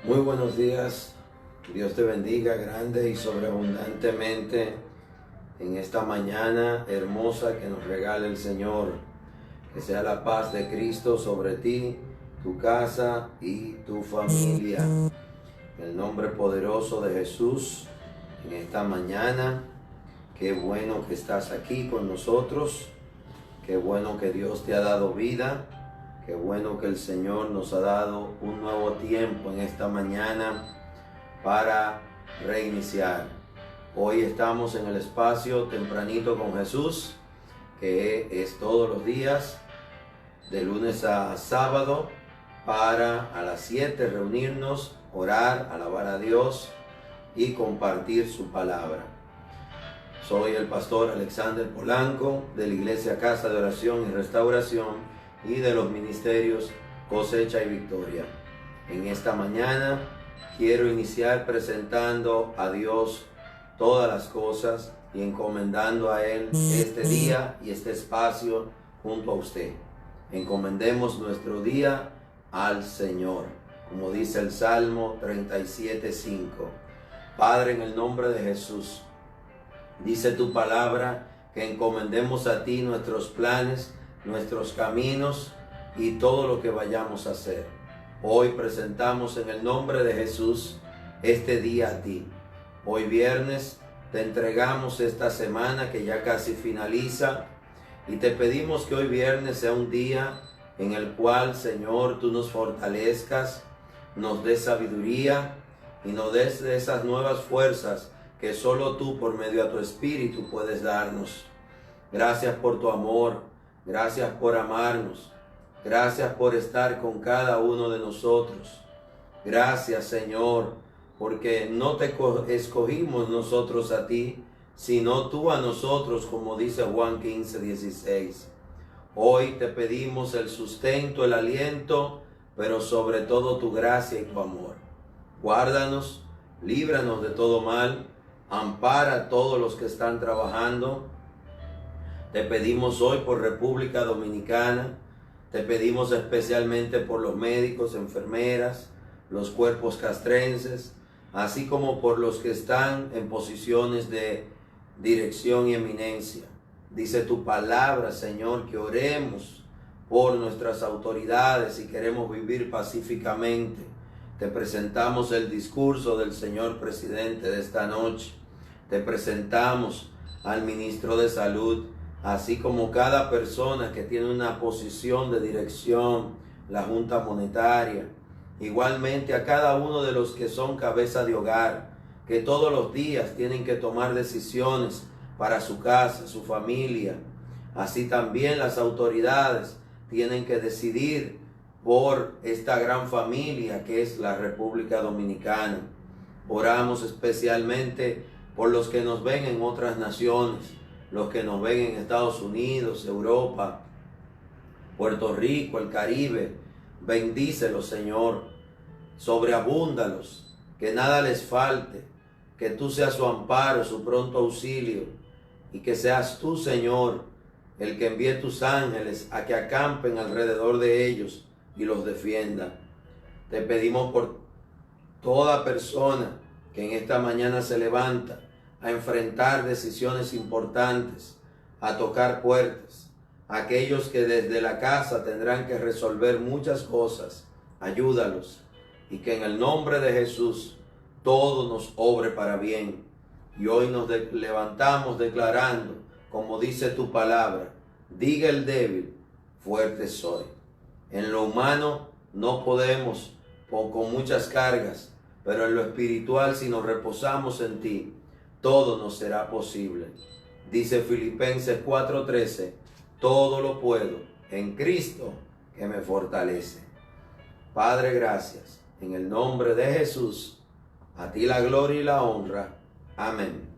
Muy buenos días, Dios te bendiga grande y sobreabundantemente en esta mañana hermosa que nos regala el Señor. Que sea la paz de Cristo sobre ti, tu casa y tu familia. En el nombre poderoso de Jesús, en esta mañana, qué bueno que estás aquí con nosotros, qué bueno que Dios te ha dado vida. Qué bueno que el Señor nos ha dado un nuevo tiempo en esta mañana para reiniciar. Hoy estamos en el espacio Tempranito con Jesús, que es todos los días, de lunes a sábado, para a las 7 reunirnos, orar, alabar a Dios y compartir su palabra. Soy el pastor Alexander Polanco de la Iglesia Casa de Oración y Restauración y de los ministerios Cosecha y Victoria. En esta mañana quiero iniciar presentando a Dios todas las cosas y encomendando a Él este día y este espacio junto a usted. Encomendemos nuestro día al Señor, como dice el Salmo 37:5. Padre, en el nombre de Jesús, dice tu palabra que encomendemos a ti nuestros planes, nuestros caminos y todo lo que vayamos a hacer. Hoy presentamos en el nombre de Jesús este día a ti. Hoy viernes te entregamos esta semana que ya casi finaliza y te pedimos que hoy viernes sea un día en el cual, Señor, tú nos fortalezcas, nos des sabiduría y nos des de esas nuevas fuerzas que solo tú por medio de tu Espíritu puedes darnos. Gracias por tu amor. Gracias por amarnos. Gracias por estar con cada uno de nosotros. Gracias, Señor, porque no te escogimos nosotros a ti, sino tú a nosotros, como dice Juan 15:16. Hoy te pedimos el sustento, el aliento, pero sobre todo tu gracia y tu amor. Guárdanos, líbranos de todo mal, ampara a todos los que están trabajando. Te pedimos hoy por República Dominicana, te pedimos especialmente por los médicos, enfermeras, los cuerpos castrenses, así como por los que están en posiciones de dirección y eminencia. Dice tu palabra, Señor, que oremos por nuestras autoridades y queremos vivir pacíficamente. Te presentamos el discurso del señor presidente de esta noche. Te presentamos al ministro de Salud, así como cada persona que tiene una posición de dirección, la Junta Monetaria, igualmente a cada uno de los que son cabeza de hogar, que todos los días tienen que tomar decisiones para su casa, su familia. Así también las autoridades tienen que decidir por esta gran familia que es la República Dominicana. Oramos especialmente por los que nos ven en otras naciones, los que nos ven en Estados Unidos, Europa, Puerto Rico, el Caribe. Bendícelos, Señor, sobreabúndalos, que nada les falte, que tú seas su amparo, su pronto auxilio, y que seas tú, Señor, el que envíe tus ángeles a que acampen alrededor de ellos y los defienda. Te pedimos por toda persona que en esta mañana se levanta a enfrentar decisiones importantes, a tocar puertas, aquellos que desde la casa tendrán que resolver muchas cosas. Ayúdalos y que en el nombre de Jesús todo nos obre para bien. Y hoy nos levantamos declarando, como dice tu palabra, diga el débil, fuerte soy. En lo humano no podemos con muchas cargas, pero en lo espiritual, si nos reposamos en ti, todo nos será posible. Dice Filipenses 4:13, todo lo puedo en Cristo que me fortalece. Padre, gracias. En el nombre de Jesús, a ti la gloria y la honra. Amén.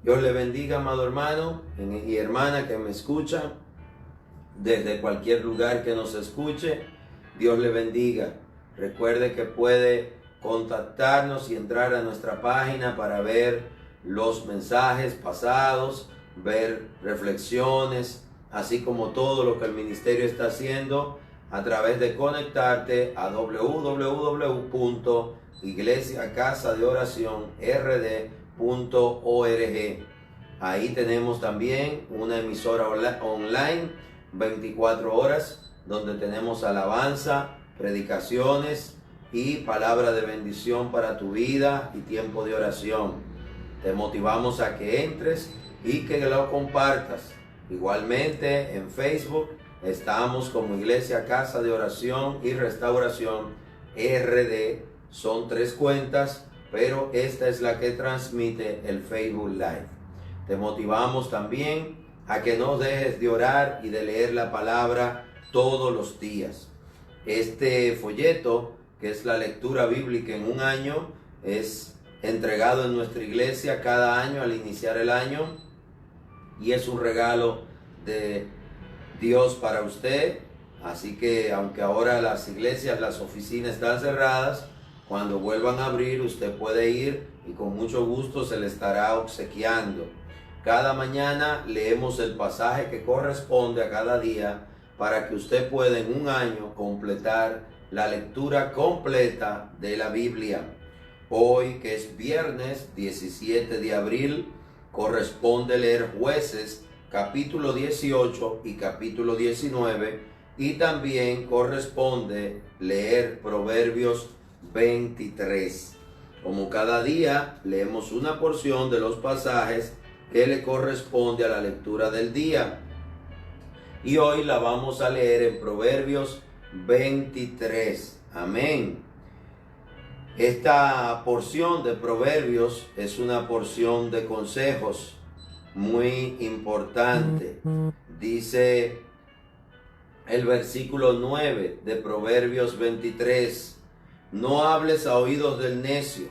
Dios le bendiga, amado hermano y hermana que me escuchan, desde cualquier lugar que nos escuche. Dios le bendiga. Recuerde que puede contactarnos y entrar a nuestra página para ver los mensajes pasados, ver reflexiones, así como todo lo que el ministerio está haciendo a través de conectarte a www.iglesiacasadeoracionrd.org. Ahí tenemos también una emisora online 24 horas donde tenemos alabanza, predicaciones y palabra de bendición para tu vida y tiempo de oración. Te motivamos a que entres y que lo compartas. Igualmente en Facebook estamos como Iglesia Casa de Oración y Restauración RD. Son 3 cuentas, pero esta es la que transmite el Facebook Live. Te motivamos también a que no dejes de orar y de leer la palabra todos los días. Este folleto, que es la lectura bíblica en un año, es entregado en nuestra iglesia cada año al iniciar el año y es un regalo de Dios para usted. Así que aunque ahora las iglesias, las oficinas están cerradas, cuando vuelvan a abrir usted puede ir y con mucho gusto se le estará obsequiando. Cada mañana leemos el pasaje que corresponde a cada día para que usted pueda en un año completar la lectura completa de la Biblia. Hoy, que es viernes 17 de abril, corresponde leer Jueces capítulo 18 y capítulo 19 y también corresponde leer Proverbios 23. Como cada día, leemos una porción de los pasajes que le corresponde a la lectura del día. Y hoy la vamos a leer en Proverbios 23. Amén. Esta porción de Proverbios es una porción de consejos muy importante. Dice el versículo 9 de Proverbios 23: no hables a oídos del necio,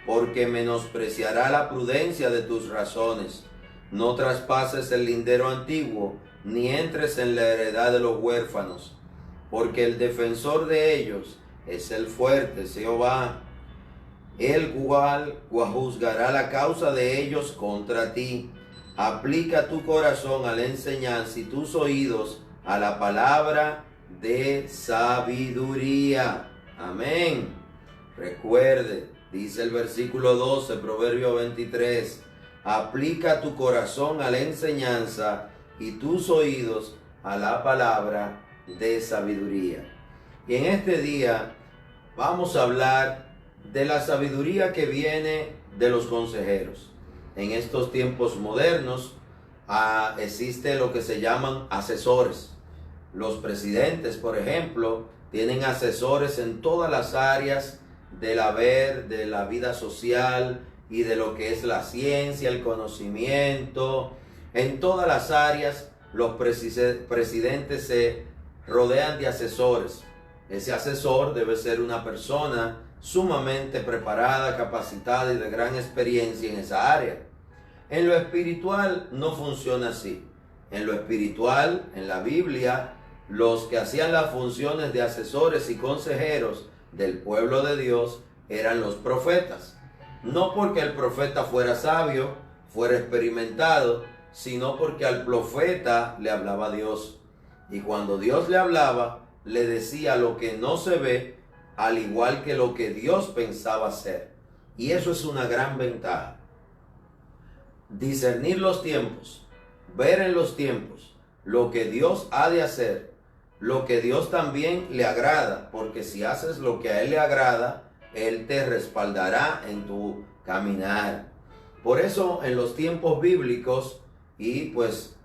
porque menospreciará la prudencia de tus razones. No traspases el lindero antiguo, ni entres en la heredad de los huérfanos, porque el defensor de ellos es el fuerte, Jehová, el cual juzgará la causa de ellos contra ti. Aplica tu corazón a la enseñanza y tus oídos a la palabra de sabiduría. Amén. Recuerde, dice el versículo 12, Proverbio 23, aplica tu corazón a la enseñanza y tus oídos a la palabra de sabiduría. Y en este día vamos a hablar de la sabiduría que viene de los consejeros. En estos tiempos modernos existe lo que se llaman asesores. Los presidentes, por ejemplo, tienen asesores en todas las áreas del haber, de la vida social y de lo que es la ciencia, el conocimiento. En todas las áreas los presidentes se rodean de asesores. Ese asesor debe ser una persona sumamente preparada, capacitada y de gran experiencia en esa área. En lo espiritual no funciona así. En lo espiritual, en la Biblia, los que hacían las funciones de asesores y consejeros del pueblo de Dios eran los profetas. No porque el profeta fuera sabio, fuera experimentado, sino porque al profeta le hablaba Dios. Y cuando Dios le hablaba, le decía lo que no se ve, al igual que lo que Dios pensaba hacer. Y eso es una gran ventaja. Discernir los tiempos, ver en los tiempos lo que Dios ha de hacer, lo que Dios también le agrada, porque si haces lo que a Él le agrada, Él te respaldará en tu caminar. Por eso en los tiempos bíblicos y pues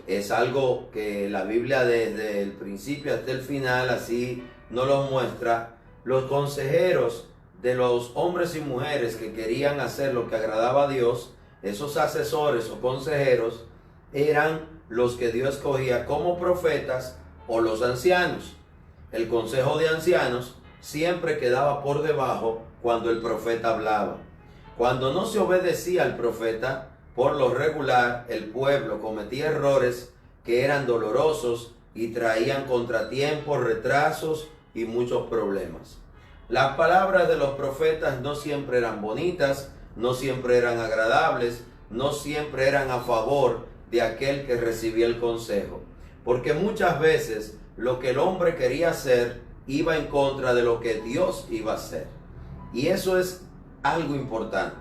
es algo que la Biblia desde el principio hasta el final así nos lo muestra. Los consejeros de los hombres y mujeres que querían hacer lo que agradaba a Dios, esos asesores o consejeros, eran los que Dios escogía como profetas o los ancianos. El consejo de ancianos siempre quedaba por debajo cuando el profeta hablaba. Cuando no se obedecía al profeta, por lo regular el pueblo cometía errores que eran dolorosos y traían contratiempos, retrasos y muchos problemas. Las palabras de los profetas no siempre eran bonitas, no siempre eran agradables, no siempre eran a favor de aquel que recibía el consejo, porque muchas veces lo que el hombre quería hacer iba en contra de lo que Dios iba a hacer. Y eso es algo importante,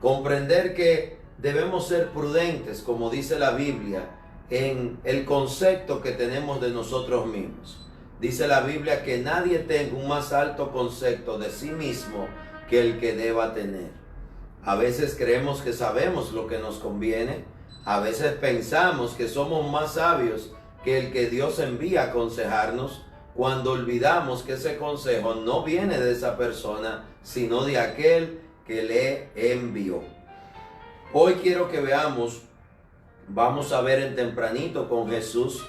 comprender que debemos ser prudentes, como dice la Biblia, en el concepto que tenemos de nosotros mismos. Dice la Biblia que nadie tenga un más alto concepto de sí mismo que el que deba tener. A veces creemos que sabemos lo que nos conviene, a veces pensamos que somos más sabios que el que Dios envía a aconsejarnos, cuando olvidamos que ese consejo no viene de esa persona, sino de aquel que le envió. Hoy quiero que veamos, vamos a ver en tempranito con Jesús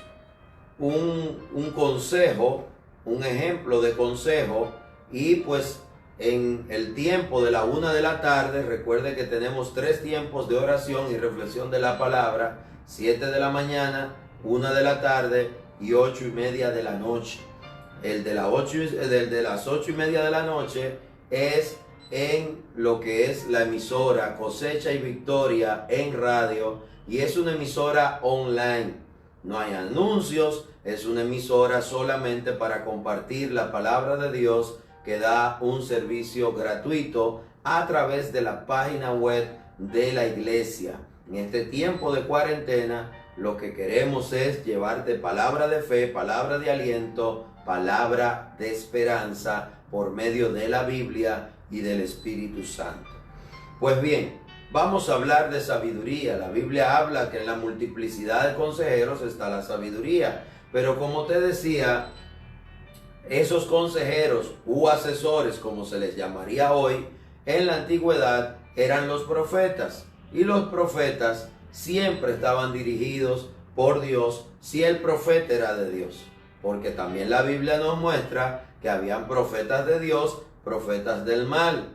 un consejo, un ejemplo de consejo, y pues en el tiempo de la 1 de la tarde, recuerde que tenemos 3 tiempos de oración y reflexión de la palabra, 7 de la mañana, 1 de la tarde y 8:30 de la noche. El de las 8:30 de la noche es en lo que es la emisora Cosecha y Victoria en radio, y es una emisora online. No hay anuncios, es una emisora solamente para compartir la palabra de Dios, que da un servicio gratuito a través de la página web de la iglesia. En este tiempo de cuarentena, lo que queremos es llevarte palabra de fe, palabra de aliento, palabra de esperanza por medio de la Biblia y del Espíritu Santo. Pues bien, vamos a hablar de sabiduría. La Biblia habla que en la multiplicidad de consejeros está la sabiduría. Pero como te decía, esos consejeros u asesores, como se les llamaría hoy, en la antigüedad eran los profetas. Y los profetas siempre estaban dirigidos por Dios si el profeta era de Dios. Porque también la Biblia nos muestra que habían profetas de Dios, profetas del mal.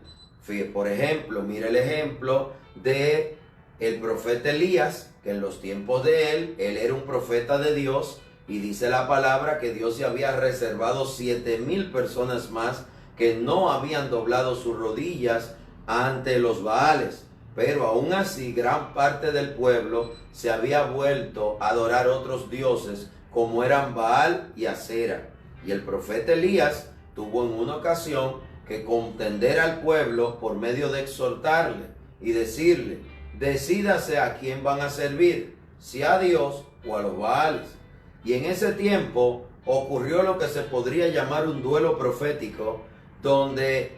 Por ejemplo, mire el ejemplo de el profeta Elías, que en los tiempos de él era un profeta de Dios, y dice la palabra que Dios se había reservado 7,000 personas más que no habían doblado sus rodillas ante los Baales. Pero aún así, gran parte del pueblo se había vuelto a adorar otros dioses, como eran Baal y Acera. Y el profeta Elías tuvo en una ocasión que contender al pueblo por medio de exhortarle y decirle: decídase a quién van a servir, si a Dios o a los Baales. Y en ese tiempo ocurrió lo que se podría llamar un duelo profético, donde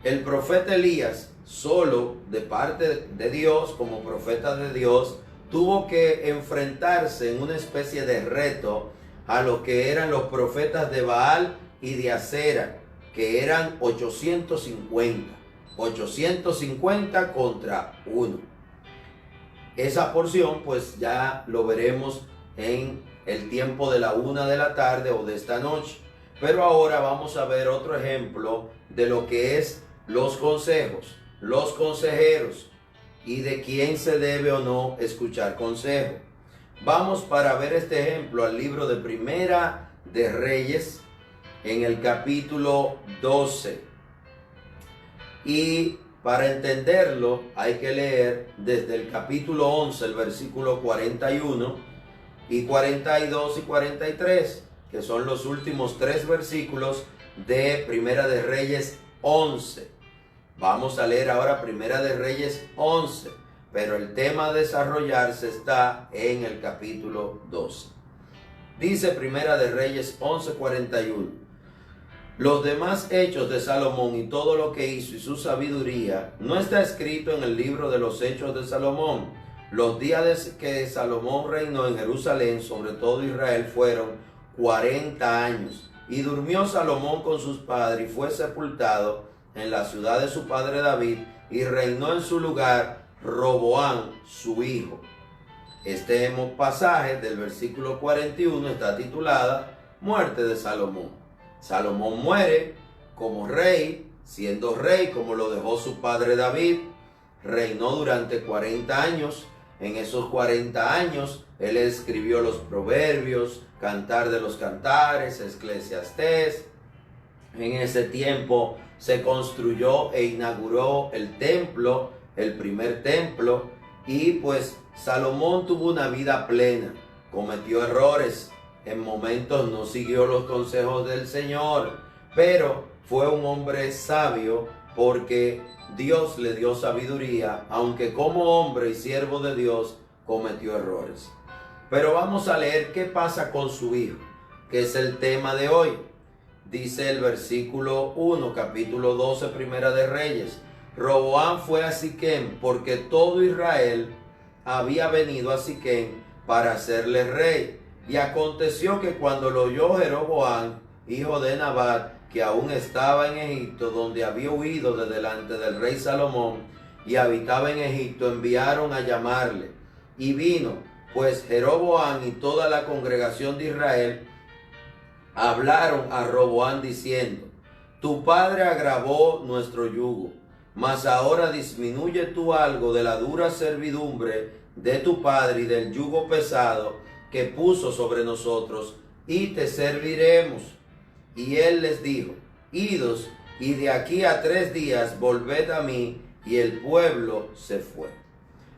el profeta Elías, solo de parte de Dios, como profeta de Dios, tuvo que enfrentarse en una especie de reto a lo que eran los profetas de Baal y de Acera, que eran 850 contra 1. Esa porción pues ya lo veremos en el tiempo de la 1 de la tarde o de esta noche. Pero ahora vamos a ver otro ejemplo de lo que es los consejos, los consejeros, y de quién se debe o no escuchar consejo. Vamos para ver este ejemplo al libro de Primera de Reyes, en el capítulo 12. Y para entenderlo hay que leer desde el capítulo 11, el versículo 41 y 42 y 43, que son los últimos 3 versículos de Primera de Reyes 11. Vamos a leer ahora Primera de Reyes 11, pero el tema a desarrollarse está en el capítulo 12. Dice Primera de Reyes 11:41: los demás hechos de Salomón y todo lo que hizo y su sabiduría no está escrito en el libro de los hechos de Salomón, Los días que Salomón reinó en Jerusalén sobre todo Israel fueron 40 años. Y durmió Salomón con sus padres y fue sepultado en la ciudad de su padre David, y reinó en su lugar Roboam, su hijo. Este pasaje del versículo 41 está titulada Muerte de Salomón. Salomón muere como rey, siendo rey como lo dejó su padre David. Reinó durante 40 años. En esos 40 años él escribió los Proverbios, Cantar de los Cantares, Eclesiastés. En ese tiempo se construyó e inauguró el templo, el primer templo, y pues Salomón tuvo una vida plena, cometió errores, en momentos no siguió los consejos del Señor, pero fue un hombre sabio porque Dios le dio sabiduría, aunque como hombre y siervo de Dios cometió errores. Pero vamos a leer qué pasa con su hijo, que es el tema de hoy. Dice el versículo 1, capítulo 12, Primera de Reyes. Roboam fue a Siquem porque todo Israel había venido a Siquem para hacerle rey. Y aconteció que cuando lo oyó Jeroboam, hijo de Nabat, que aún estaba en Egipto, donde había huido de delante del rey Salomón, y habitaba en Egipto, enviaron a llamarle. Y vino, pues Jeroboam y toda la congregación de Israel hablaron a Roboam diciendo: tu padre agravó nuestro yugo, mas ahora disminuye tú algo de la dura servidumbre de tu padre y del yugo pesado que puso sobre nosotros, y te serviremos. Y él les dijo: idos, y de aquí a 3 días volved a mí. Y el pueblo se fue.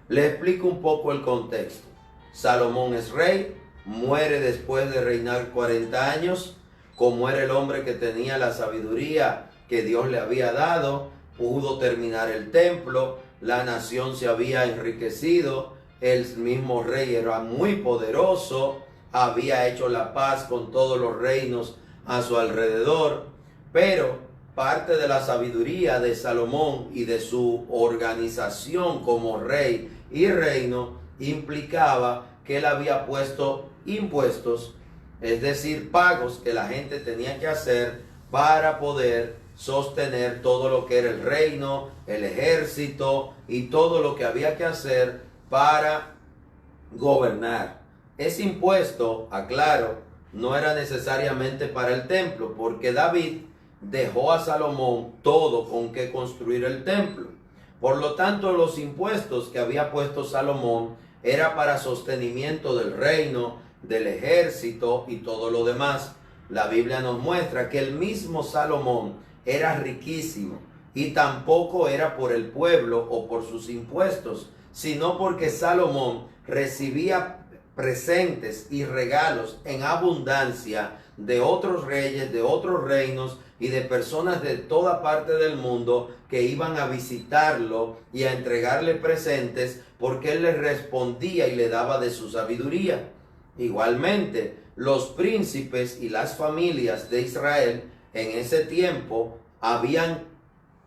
Le explico un poco el contexto. Salomón es rey, muere después de reinar 40 años. Como era el hombre que tenía la sabiduría que Dios le había dado, pudo terminar el templo, la nación se había enriquecido, el mismo rey era muy poderoso, había hecho la paz con todos los reinos a su alrededor, pero parte de la sabiduría de Salomón y de su organización como rey y reino implicaba que él había puesto impuestos, es decir, pagos que la gente tenía que hacer para poder sostener todo lo que era el reino, el ejército y todo lo que había que hacer para gobernar. Ese impuesto, aclaro, no era necesariamente para el templo, porque David dejó a Salomón todo con que construir el templo. Por lo tanto, los impuestos que había puesto Salomón era para sostenimiento del reino, del ejército y todo lo demás. La Biblia nos muestra que el mismo Salomón era riquísimo, y tampoco era por el pueblo o por sus impuestos, sino porque Salomón recibía presentes y regalos en abundancia de otros reyes, de otros reinos y de personas de toda parte del mundo que iban a visitarlo y a entregarle presentes, porque él les respondía y le daba de su sabiduría. Igualmente, los príncipes y las familias de Israel en ese tiempo habían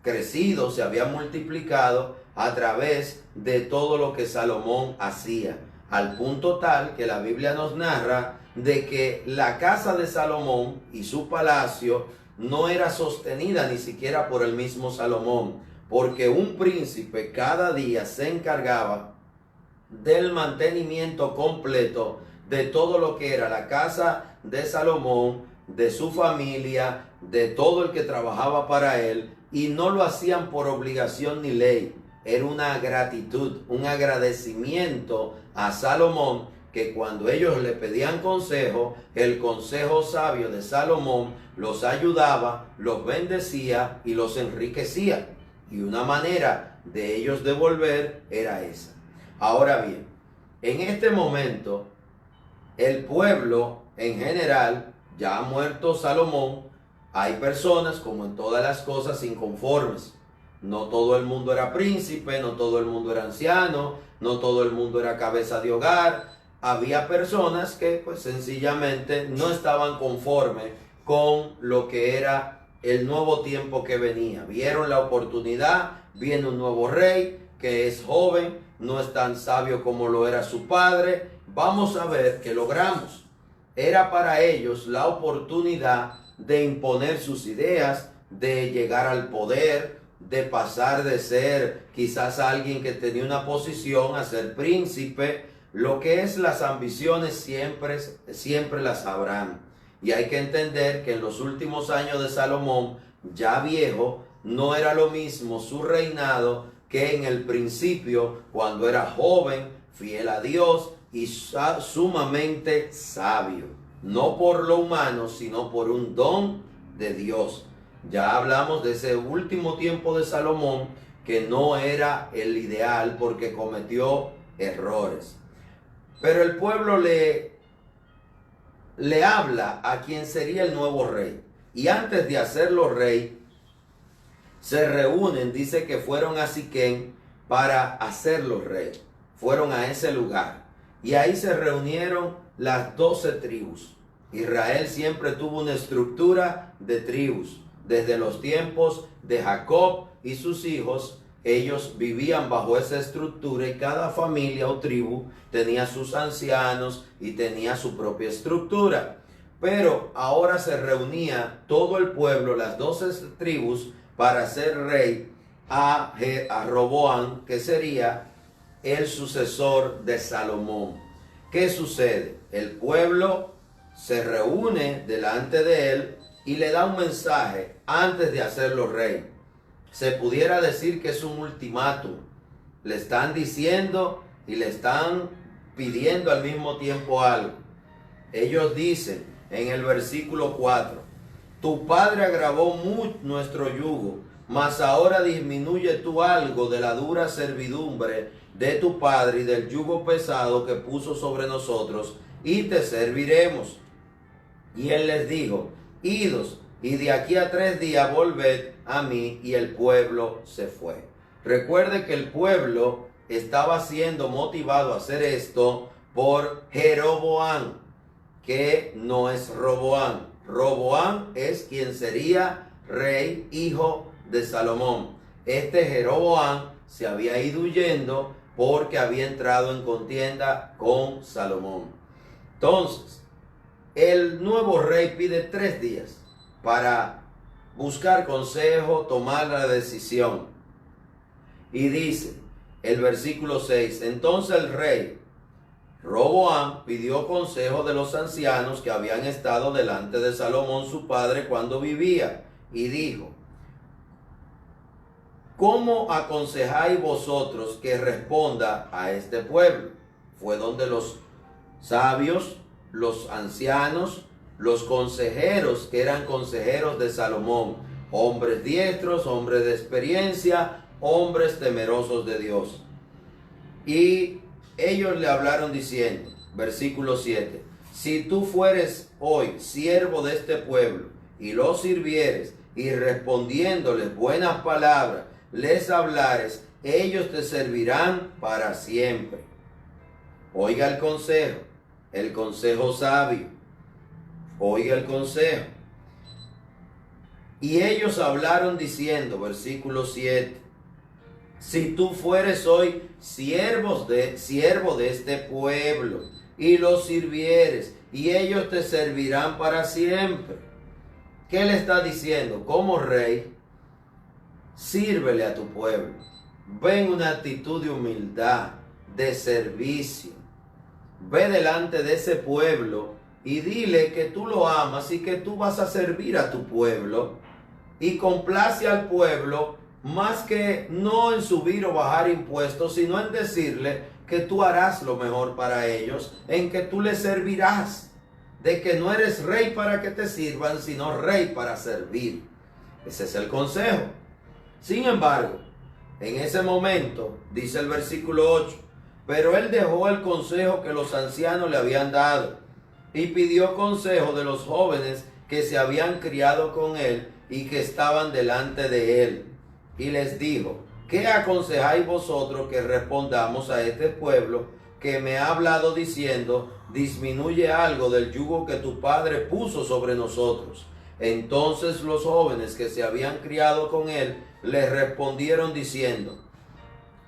crecido, se habían multiplicado a través de todo lo que Salomón hacía, al punto tal que la Biblia nos narra de que la casa de Salomón y su palacio no era sostenida ni siquiera por el mismo Salomón, porque un príncipe cada día se encargaba del mantenimiento completo de todo lo que era la casa de Salomón, de su familia, de todo el que trabajaba para él, y no lo hacían por obligación ni ley. Era una gratitud, un agradecimiento a Salomón, que cuando ellos le pedían consejo, el consejo sabio de Salomón los ayudaba, los bendecía y los enriquecía. Y una manera de ellos devolver era esa. Ahora bien, en este momento, el pueblo en general, ya ha muerto Salomón, hay personas, como en todas las cosas, inconformes. No todo el mundo era príncipe, no todo el mundo era anciano, no todo el mundo era cabeza de hogar. Había personas que pues sencillamente no estaban conformes con lo que era el nuevo tiempo que venía. Vieron la oportunidad, viene un nuevo rey, que es joven, no es tan sabio como lo era su padre. Vamos a ver qué logramos. Era para ellos la oportunidad de imponer sus ideas, de llegar al poder, de pasar de ser quizás alguien que tenía una posición a ser príncipe. Lo que es las ambiciones siempre las habrán. Y hay que entender que en los últimos años de Salomón, ya viejo, no era lo mismo su reinado que en el principio, cuando era joven, fiel a Dios y sumamente sabio. No por lo humano, sino por un don de Dios. Ya hablamos de ese último tiempo de Salomón, que no era el ideal porque cometió errores. Pero el pueblo le habla a quien sería el nuevo rey. Y antes de hacerlo rey, se reúnen, dice que fueron a Siquén para hacerlo rey. Fueron a ese lugar. Y ahí se reunieron las 12 tribus. Israel siempre tuvo una estructura de tribus. Desde los tiempos de Jacob y sus hijos, ellos vivían bajo esa estructura y cada familia o tribu tenía sus ancianos y tenía su propia estructura. Pero ahora se reunía todo el pueblo, las 12 tribus, para hacer rey a Roboam, que sería el sucesor de Salomón. ¿Qué sucede? El pueblo se reúne delante de él y le da un mensaje antes de hacerlo rey. Se pudiera decir que es un ultimátum. Le están diciendo y le están pidiendo al mismo tiempo algo. Ellos dicen en el versículo 4, tu padre agravó mucho nuestro yugo, mas ahora disminuye tú algo de la dura servidumbre de tu padre y del yugo pesado que puso sobre nosotros, y te serviremos. Y él les dijo, idos, y de aquí a 3 días volved a mí. Y el pueblo se fue. Recuerde que el pueblo estaba siendo motivado a hacer esto por Jeroboam, que no es Roboam. Roboam es quien sería rey, hijo de Salomón. Este Jeroboam se había ido huyendo porque había entrado en contienda con Salomón. Entonces, el nuevo rey pide 3 días para buscar consejo, tomar la decisión. Y dice el versículo 6, entonces el rey Roboam pidió consejo de los ancianos que habían estado delante de Salomón su padre cuando vivía, y dijo, ¿cómo aconsejáis vosotros que responda a este pueblo? Fue donde los sabios, los ancianos, los consejeros que eran consejeros de Salomón, hombres diestros, hombres de experiencia, hombres temerosos de Dios. Y ellos le hablaron diciendo, versículo 7, si tú fueres hoy siervo de este pueblo y los sirvieres y respondiéndoles buenas palabras, les hablares, ellos te servirán para siempre. Oiga el consejo sabio. Oiga el consejo. Y ellos hablaron diciendo, versículo 7, si tú fueres hoy siervo de este pueblo y los sirvieres, y ellos te servirán para siempre. ¿Qué le está diciendo? Como rey, sírvele a tu pueblo. Ven una actitud de humildad, de servicio. Ve delante de ese pueblo y dile que tú lo amas y que tú vas a servir a tu pueblo, y complace al pueblo, más que no en subir o bajar impuestos, sino en decirle que tú harás lo mejor para ellos, en que tú les servirás, de que no eres rey para que te sirvan, sino rey para servir. Ese es el consejo. Sin embargo, en ese momento, dice el versículo 8, pero él dejó el consejo que los ancianos le habían dado y pidió consejo de los jóvenes que se habían criado con él y que estaban delante de él. Y les dijo, ¿qué aconsejáis vosotros que respondamos a este pueblo que me ha hablado diciendo, disminuye algo del yugo que tu padre puso sobre nosotros? Entonces los jóvenes que se habían criado con él le respondieron diciendo,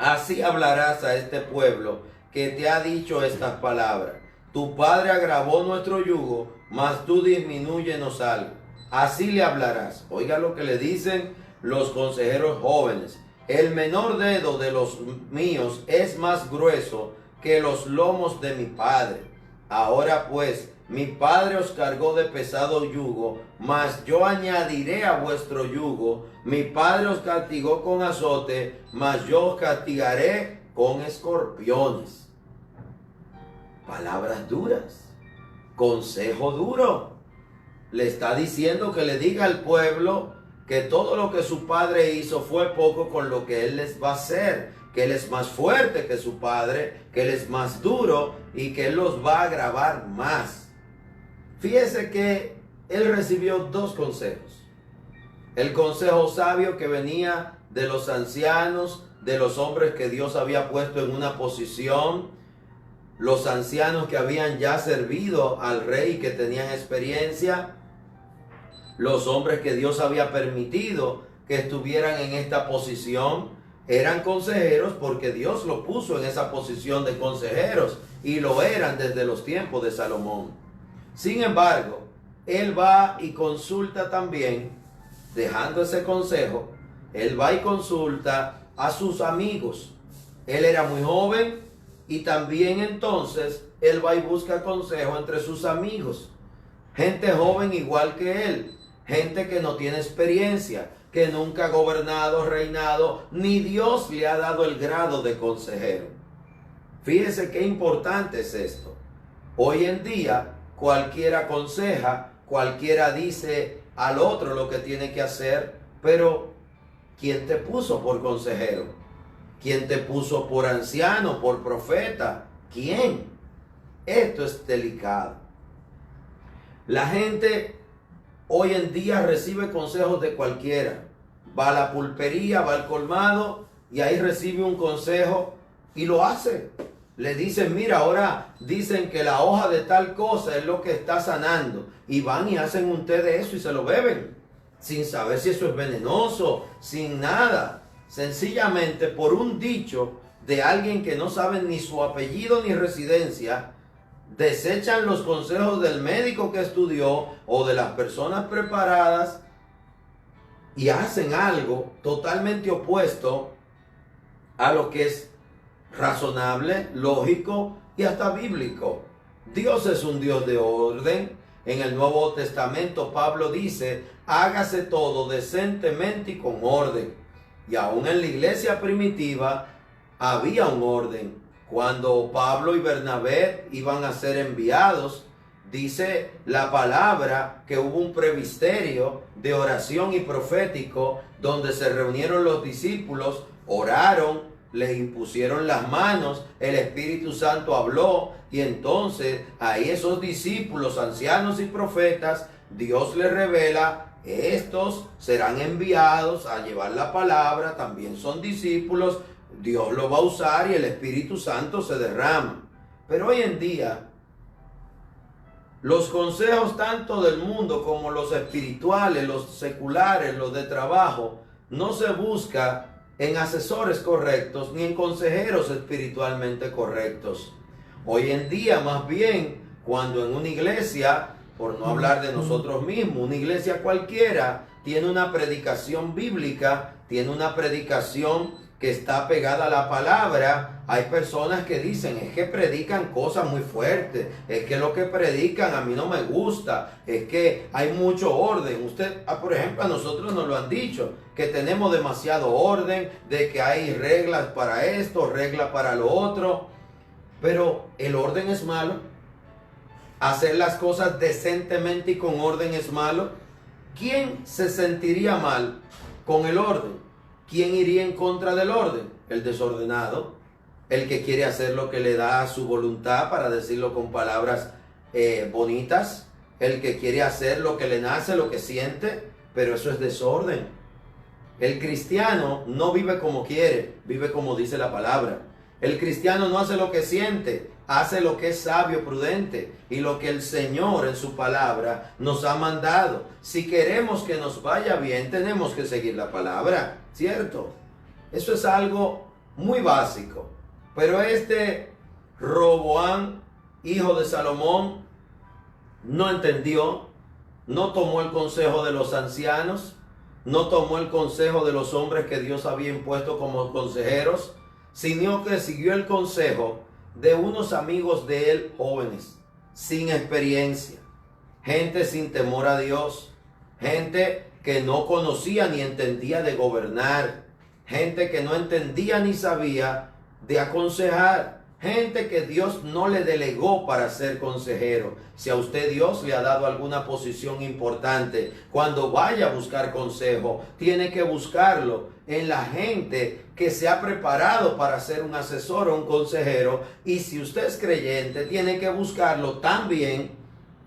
Así hablarás a este pueblo que te ha dicho estas palabras. Tu padre agravó nuestro yugo, mas tú disminúyenos algo. Así le hablarás. Oiga lo que le dicen los consejeros jóvenes. El menor dedo de los míos es más grueso que los lomos de mi padre. Ahora pues, mi padre os cargó de pesado yugo, mas yo añadiré a vuestro yugo. Mi padre os castigó con azote, mas yo os castigaré con escorpiones. Palabras duras, consejo duro. Le está diciendo que le diga al pueblo que todo lo que su padre hizo fue poco con lo que él les va a hacer, que él es más fuerte que su padre, que él es más duro y que él los va a agravar más. Fíjese que él recibió dos consejos. El consejo sabio que venía de los ancianos, de los hombres que Dios había puesto en una posición, los ancianos que habían ya servido al rey, que tenían experiencia, los hombres que Dios había permitido que estuvieran en esta posición, eran consejeros porque Dios lo puso en esa posición de consejeros y lo eran desde los tiempos de Salomón. Sin embargo, él va y consulta también, dejando ese consejo, él va y consulta a sus amigos. Él era muy joven y también entonces él va y busca consejo entre sus amigos. Gente joven igual que él, gente que no tiene experiencia, que nunca ha gobernado, reinado, ni Dios le ha dado el grado de consejero. Fíjese qué importante es esto. Hoy en día cualquiera aconseja, cualquiera dice al otro lo que tiene que hacer, pero ¿quién te puso por consejero? ¿Quién te puso por anciano, por profeta? ¿Quién? Esto es delicado. La gente hoy en día recibe consejos de cualquiera. Va a la pulpería, va al colmado y ahí recibe un consejo y lo hace. Le dicen, mira, ahora dicen que la hoja de tal cosa es lo que está sanando. Y van y hacen un té de eso y se lo beben. Sin saber si eso es venenoso, sin nada. Sencillamente por un dicho de alguien que no sabe ni su apellido ni residencia, desechan los consejos del médico que estudió o de las personas preparadas y hacen algo totalmente opuesto a lo que es razonable, lógico y hasta bíblico. Dios es un Dios de orden. En el Nuevo Testamento Pablo dice, hágase todo decentemente y con orden. Y aún en la iglesia primitiva había un orden. Cuando Pablo y Bernabé iban a ser enviados, dice la palabra que hubo un presbiterio de oración y profético donde se reunieron los discípulos, oraron, les impusieron las manos, el Espíritu Santo habló y entonces ahí esos discípulos, ancianos y profetas, Dios les revela, estos serán enviados a llevar la palabra, también son discípulos, Dios lo va a usar y el Espíritu Santo se derrama. Pero hoy en día, los consejos tanto del mundo como los espirituales, los seculares, los de trabajo, no se busca en asesores correctos ni en consejeros espiritualmente correctos. Hoy en día, más bien, cuando en una iglesia, por no hablar de nosotros mismos, una iglesia cualquiera tiene una predicación bíblica, tiene una predicación que está pegada a la palabra, hay personas que dicen, es que predican cosas muy fuertes, es que lo que predican a mí no me gusta, es que hay mucho orden. Usted, por ejemplo, a nosotros nos lo han dicho, que tenemos demasiado orden, de que hay reglas para esto, reglas para lo otro, pero el orden es malo. Hacer las cosas decentemente y con orden es malo. ¿Quién se sentiría mal con el orden? ¿Quién iría en contra del orden? El desordenado, el que quiere hacer lo que le da su voluntad, para decirlo con palabras bonitas, el que quiere hacer lo que le nace, lo que siente, pero eso es desorden. El cristiano no vive como quiere, vive como dice la palabra. El cristiano no hace lo que siente, hace lo que es sabio, prudente y lo que el Señor en su palabra nos ha mandado. Si queremos que nos vaya bien, tenemos que seguir la palabra, ¿cierto? Eso es algo muy básico. Pero este Roboam, hijo de Salomón, no entendió, no tomó el consejo de los ancianos, no tomó el consejo de los hombres que Dios había impuesto como consejeros, sino que siguió el consejo de unos amigos de él jóvenes, sin experiencia, gente sin temor a Dios, gente que no conocía ni entendía de gobernar, gente que no entendía ni sabía de aconsejar, gente que Dios no le delegó para ser consejero. Si a usted Dios le ha dado alguna posición importante, cuando vaya a buscar consejo, tiene que buscarlo en la gente que se ha preparado para ser un asesor o un consejero. Y si usted es creyente, tiene que buscarlo también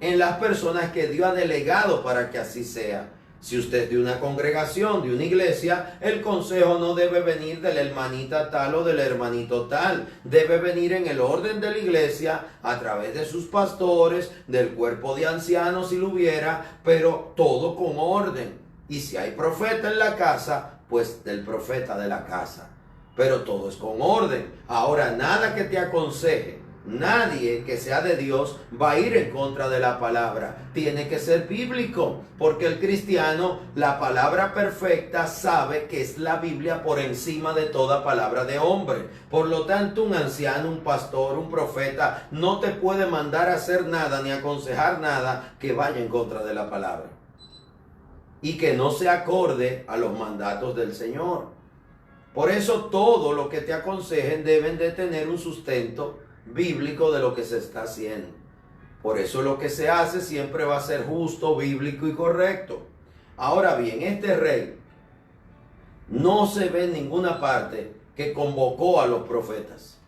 en las personas que Dios ha delegado para que así sea. Si usted es de una congregación, de una iglesia, el consejo no debe venir de la hermanita tal o del hermanito tal. Debe venir en el orden de la iglesia, a través de sus pastores, del cuerpo de ancianos si lo hubiera, pero todo con orden. Y si hay profeta en la casa, pues del profeta de la casa. Pero todo es con orden. Ahora, nada que te aconseje, nadie que sea de Dios va a ir en contra de la palabra. Tiene que ser bíblico, porque el cristiano, la palabra perfecta, sabe que es la Biblia por encima de toda palabra de hombre. Por lo tanto, un anciano, un pastor, un profeta no te puede mandar a hacer nada ni aconsejar nada que vaya en contra de la palabra y que no se acorde a los mandatos del Señor. Por eso todo lo que te aconsejen deben de tener un sustento bíblico de lo que se está haciendo. Por eso lo que se hace siempre va a ser justo, bíblico y correcto. Ahora bien, este rey no se ve en ninguna parte que convocó a los profetas.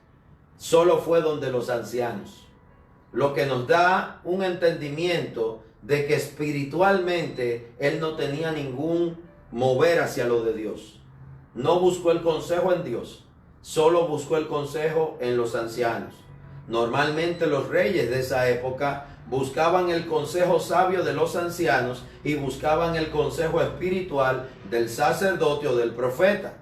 Solo fue donde los ancianos. Lo que nos da un entendimiento de que espiritualmente él no tenía ningún mover hacia lo de Dios. No buscó el consejo en Dios, solo buscó el consejo en los ancianos. Normalmente los reyes de esa época buscaban el consejo sabio de los ancianos y buscaban el consejo espiritual del sacerdote o del profeta.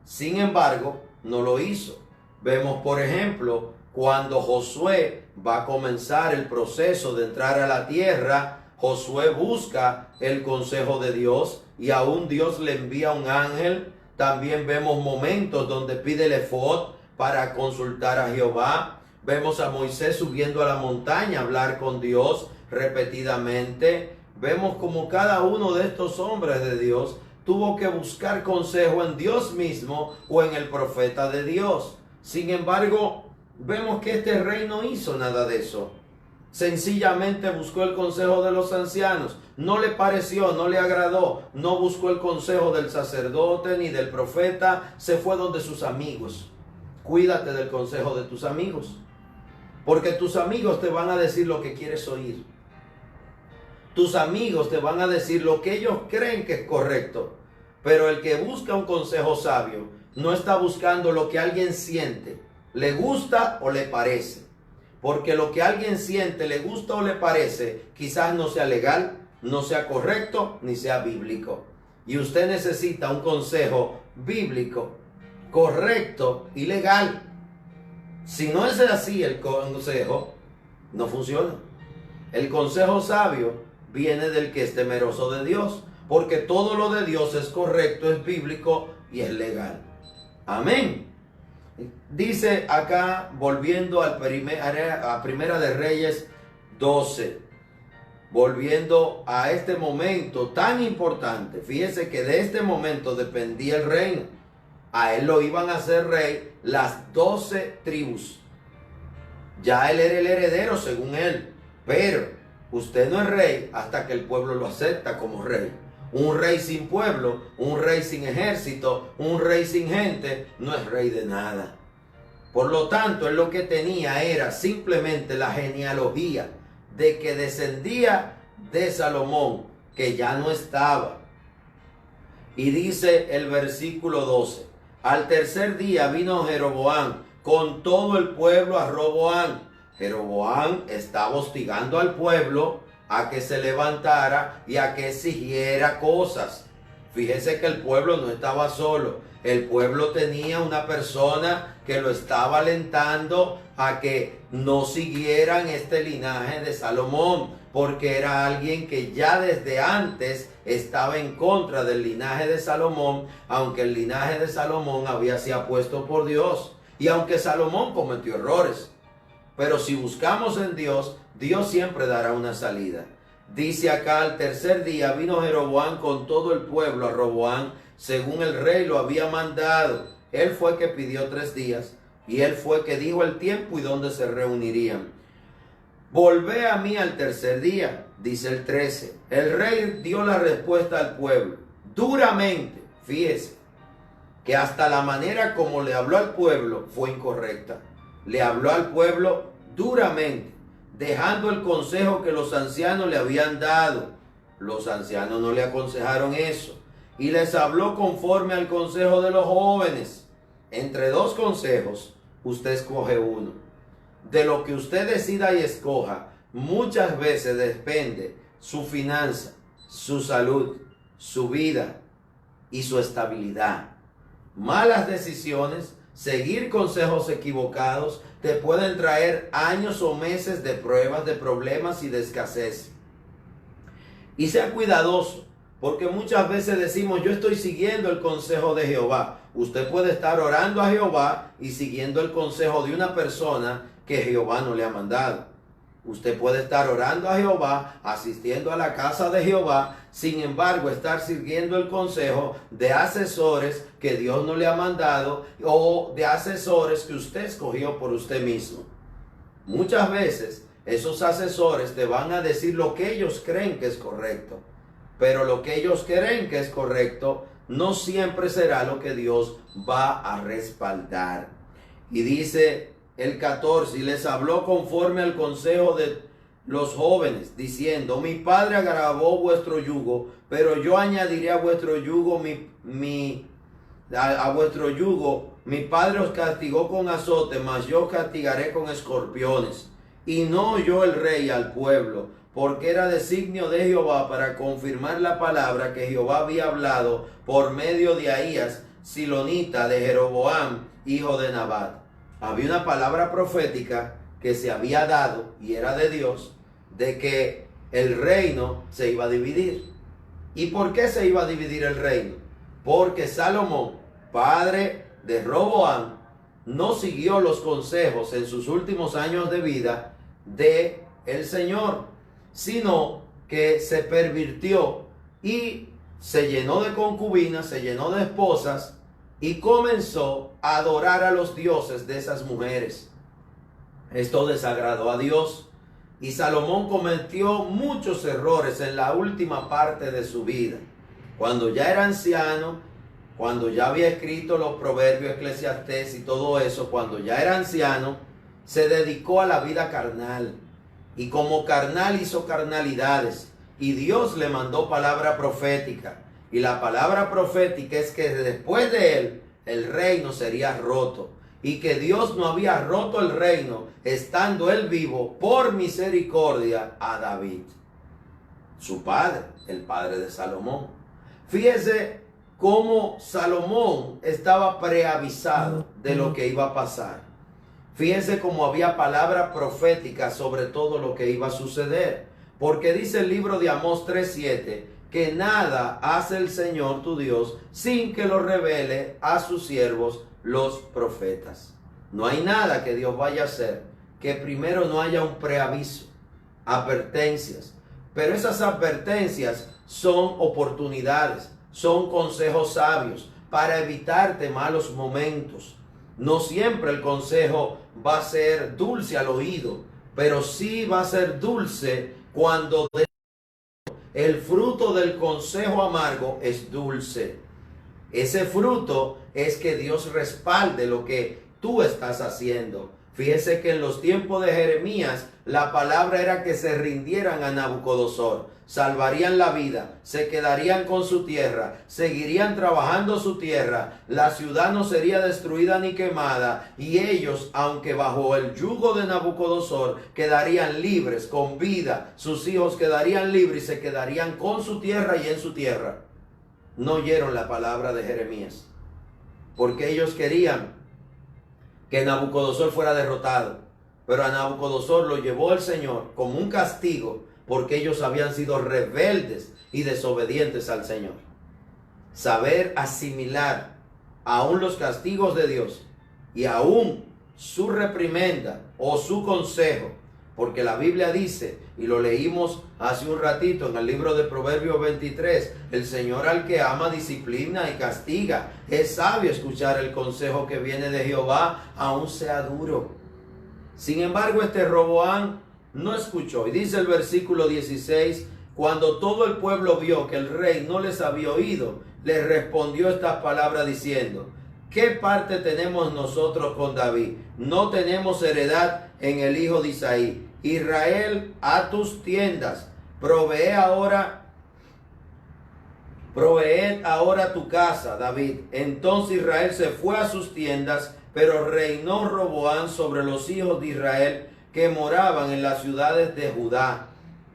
Sin embargo, no lo hizo. Vemos, por ejemplo, cuando Josué va a comenzar el proceso de entrar a la tierra, Josué busca el consejo de Dios y aún Dios le envía un ángel. También vemos momentos donde pide el efod para consultar a Jehová. Vemos a Moisés subiendo a la montaña a hablar con Dios repetidamente. Vemos como cada uno de estos hombres de Dios tuvo que buscar consejo en Dios mismo o en el profeta de Dios. Sin embargo, vemos que este rey no hizo nada de eso. Sencillamente buscó el consejo de los ancianos. No le pareció, no le agradó. No buscó el consejo del sacerdote ni del profeta. Se fue donde sus amigos. Cuídate del consejo de tus amigos, porque tus amigos te van a decir lo que quieres oír. Tus amigos te van a decir lo que ellos creen que es correcto. Pero el que busca un consejo sabio no está buscando lo que alguien siente, le gusta o le parece. Porque lo que alguien siente, le gusta o le parece, quizás no sea legal, no sea correcto, ni sea bíblico. Y usted necesita un consejo bíblico, correcto y legal. Si no es así el consejo, no funciona. El consejo sabio viene del que es temeroso de Dios, porque todo lo de Dios es correcto, es bíblico y es legal. Amén. Dice acá, volviendo a Primera de Reyes 12, volviendo a este momento tan importante. Fíjese que de este momento dependía el reino. A él lo iban a hacer rey las 12 tribus. Ya él era el heredero según él. Pero usted no es rey hasta que el pueblo lo acepta como rey. Un rey sin pueblo, un rey sin ejército, un rey sin gente, no es rey de nada. Por lo tanto, él lo que tenía era simplemente la genealogía de que descendía de Salomón, que ya no estaba. Y dice el versículo 12, al tercer día vino Jeroboam con todo el pueblo a Roboam. Jeroboam estaba hostigando al pueblo a que se levantara y a que exigiera cosas. Fíjese que el pueblo no estaba solo. El pueblo tenía una persona que lo estaba alentando a que no siguieran este linaje de Salomón, porque era alguien que ya desde antes estaba en contra del linaje de Salomón, aunque el linaje de Salomón había sido puesto por Dios, y aunque Salomón cometió errores. Pero si buscamos en Dios, Dios siempre dará una salida. Dice acá, al tercer día vino Jeroboam con todo el pueblo a Roboam, según el rey lo había mandado. Él fue que pidió 3 días, y él fue que dijo el tiempo y dónde se reunirían. Volvé a mí al tercer día, dice el 13. El rey dio la respuesta al pueblo, duramente. Fíjese, que hasta la manera como le habló al pueblo fue incorrecta. Le habló al pueblo duramente, dejando el consejo que los ancianos le habían dado. Los ancianos no le aconsejaron eso. Y les habló conforme al consejo de los jóvenes. Entre 2 consejos, usted escoge uno. De lo que usted decida y escoja, muchas veces depende su finanza, su salud, su vida y su estabilidad. Malas decisiones, seguir consejos equivocados, te pueden traer años o meses de pruebas, de problemas y de escasez. Y sea cuidadoso, porque muchas veces decimos, yo estoy siguiendo el consejo de Jehová. Usted puede estar orando a Jehová y siguiendo el consejo de una persona que Jehová no le ha mandado. Usted puede estar orando a Jehová, asistiendo a la casa de Jehová, sin embargo estar siguiendo el consejo de asesores que Dios no le ha mandado o de asesores que usted escogió por usted mismo. Muchas veces esos asesores te van a decir lo que ellos creen que es correcto, pero lo que ellos creen que es correcto no siempre será lo que Dios va a respaldar. Y dice el 14, y les habló conforme al consejo de los jóvenes, diciendo, mi padre agravó vuestro yugo, pero yo añadiré a vuestro yugo a vuestro yugo. Mi padre os castigó con azote, mas yo os castigaré con escorpiones. Y no oyó el rey al pueblo, porque era designio de Jehová para confirmar la palabra que Jehová había hablado por medio de Ahías, silonita, de Jeroboam, hijo de Nabat. Había una palabra profética que se había dado, y era de Dios, de que el reino se iba a dividir. ¿Y por qué se iba a dividir el reino? Porque Salomón, padre de Roboam, no siguió los consejos en sus últimos años de vida de el Señor, sino que se pervirtió y se llenó de concubinas, se llenó de esposas, y comenzó a adorar a los dioses de esas mujeres. Esto desagradó a Dios, y Salomón cometió muchos errores en la última parte de su vida. Cuando ya era anciano, cuando ya había escrito los proverbios, Eclesiastés y todo eso, cuando ya era anciano, se dedicó a la vida carnal. Y como carnal hizo carnalidades. Y Dios le mandó palabra profética. Y la palabra profética es que después de él, el reino sería roto. Y que Dios no había roto el reino, estando él vivo, por misericordia a David, su padre, el padre de Salomón. Fíjese cómo Salomón estaba preavisado de lo que iba a pasar. Fíjense cómo había palabra profética sobre todo lo que iba a suceder. Porque dice el libro de Amós 3:7, que nada hace el Señor tu Dios sin que lo revele a sus siervos los profetas. No hay nada que Dios vaya a hacer que primero no haya un preaviso, advertencias. Pero esas advertencias son oportunidades, son consejos sabios para evitarte malos momentos. No siempre el consejo va a ser dulce al oído, pero sí va a ser dulce cuando el fruto del consejo amargo es dulce. Ese fruto es que Dios respalde lo que tú estás haciendo. Fíjese que en los tiempos de Jeremías la palabra era que se rindieran a Nabucodonosor, salvarían la vida, se quedarían con su tierra, seguirían trabajando su tierra, la ciudad no sería destruida ni quemada, y ellos, aunque bajo el yugo de Nabucodonosor, quedarían libres con vida, sus hijos quedarían libres y se quedarían con su tierra y en su tierra. no oyeron la palabra de Jeremías, porque ellos querían que Nabucodonosor fuera derrotado, pero a Nabucodonosor lo llevó el Señor como un castigo, porque ellos habían sido rebeldes y desobedientes al Señor. Saber asimilar aún los castigos de Dios y aún su reprimenda o su consejo, porque la Biblia dice, y lo leímos hace un ratito en el libro de Proverbios 23, el Señor al que ama disciplina y castiga. Es sabio escuchar el consejo que viene de Jehová, aun sea duro. Sin embargo, este Roboam no escuchó. Y dice el versículo 16, cuando todo el pueblo vio que el rey no les había oído, les respondió estas palabras diciendo, ¿qué parte tenemos nosotros con David? No tenemos heredad en el hijo de Isaí. Israel, a tus tiendas, proveed ahora tu casa, David. Entonces Israel se fue a sus tiendas, pero reinó Roboam sobre los hijos de Israel que moraban en las ciudades de Judá.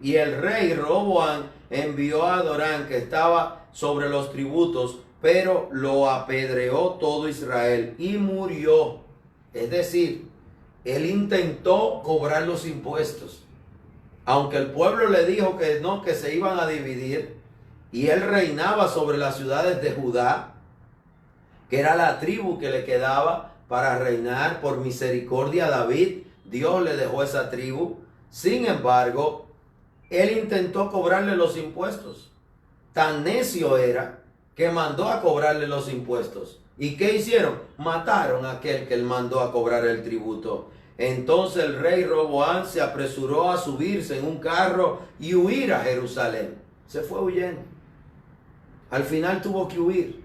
Y el rey Roboam envió a Adorán, que estaba sobre los tributos, pero lo apedreó todo Israel y murió. Es decir, él intentó cobrar los impuestos, aunque el pueblo le dijo que no, que se iban a dividir, y él reinaba sobre las ciudades de Judá, que era la tribu que le quedaba para reinar. Por misericordia a David, Dios le dejó esa tribu. Sin embargo, él intentó cobrarle los impuestos. Tan necio era que mandó a cobrarle los impuestos. ¿Y qué hicieron? Mataron a aquel que él mandó a cobrar el tributo. Entonces el rey Roboam se apresuró a subirse en un carro y huir a Jerusalén. Se fue huyendo. Al final tuvo que huir.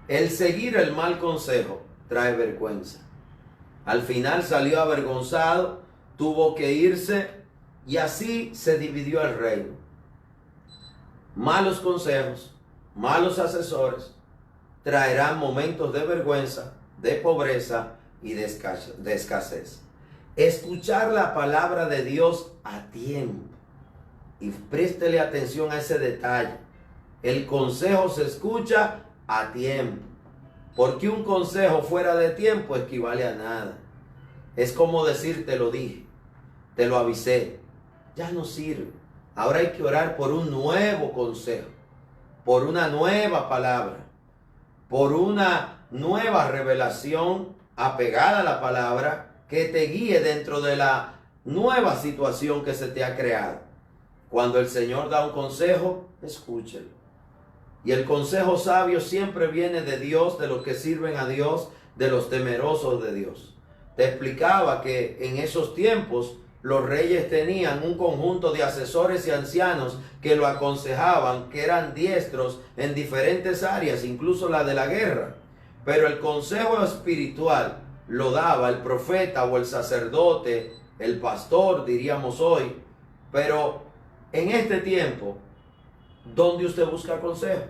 El seguir el mal consejo trae vergüenza. Al final salió avergonzado, tuvo que irse y así se dividió el reino. Malos consejos, malos asesores traerán momentos de vergüenza, de pobreza y de escasez. Escuchar la palabra de Dios a tiempo. Y préstele atención a ese detalle. El consejo se escucha a tiempo. Porque un consejo fuera de tiempo equivale a nada. Es como decir, te lo dije, te lo avisé, ya no sirve. Ahora hay que orar por un nuevo consejo, por una nueva palabra, por una nueva revelación apegada a la palabra que te guíe dentro de la nueva situación que se te ha creado. Cuando el Señor da un consejo, escúchelo. Y el consejo sabio siempre viene de Dios, de los que sirven a Dios, de los temerosos de Dios. Te explicaba que en esos tiempos los reyes tenían un conjunto de asesores y ancianos que lo aconsejaban, que eran diestros en diferentes áreas, incluso la de la guerra. Pero el consejo espiritual lo daba el profeta o el sacerdote, el pastor, diríamos hoy. Pero en este tiempo, ¿dónde usted busca consejo?